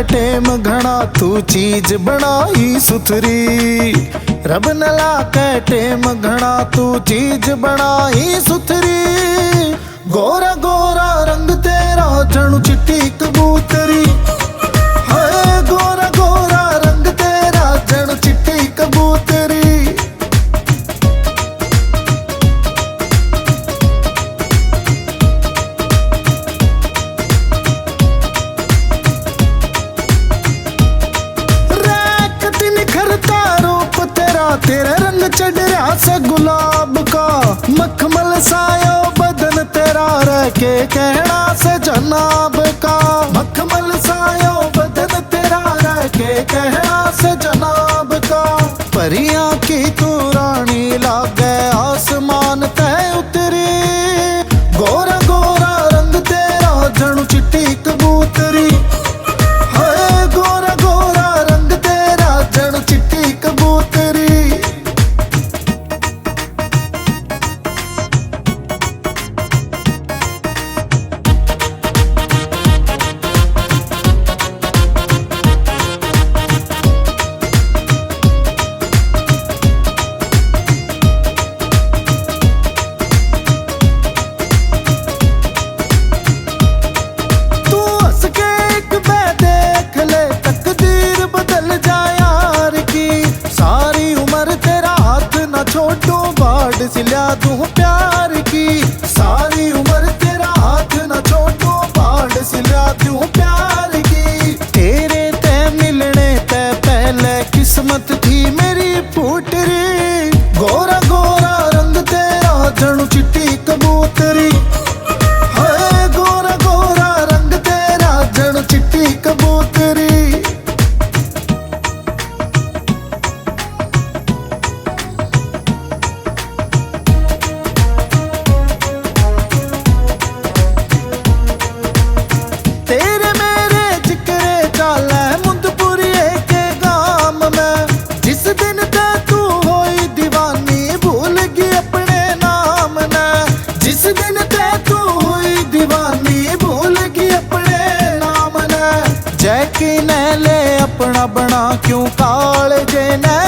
टेम घना तू चीज बनाई सुथरी। रब न लाके टेम घना तू चीज बनाई सुथरी। गोरा गोरा रंग तेरा जणू चिट्टी कबूतरी। हाय गोरा गोरा रंग तेरा जणू चिट्टी कबूतरी। तेरे रंग चढ़िया से गुलाब का मखमल सायो बदन तेरा रह के कहना से जनाब का। मखमल सायो बदन तेरा रह के कहना से जनाब का। परियां की तू रानी लागे आसमान तय उतरी। गोरा गोरा रंग तेरा जणू चिट्टी कबूतरी। हाय गोरा गोरा रंग तेरा जणू चिट्टी कबूतरी। छोटू बाढ़ सिल्या तू प्यार की। सारी उम्र तेरा हाथ न छोटू बाढ़ सिल्या तू प्यार की। तेरे ते मिलने ते पहले किस्मत थी मेरी फूटरी। गोरा गोरा रंग तेरा जणू चिट्टी कबूतरी। हाय गोरा गोरा रंग तेरा जणू चिट्टी कबूतरी। जिस दिन ते तू होई दीवानी भूल गई अपने नाम न। जिस दिन ते तू हुई दीवानी भूल गई अपने नाम न। जैकी ने ले अपना बना क्यों काल जे ने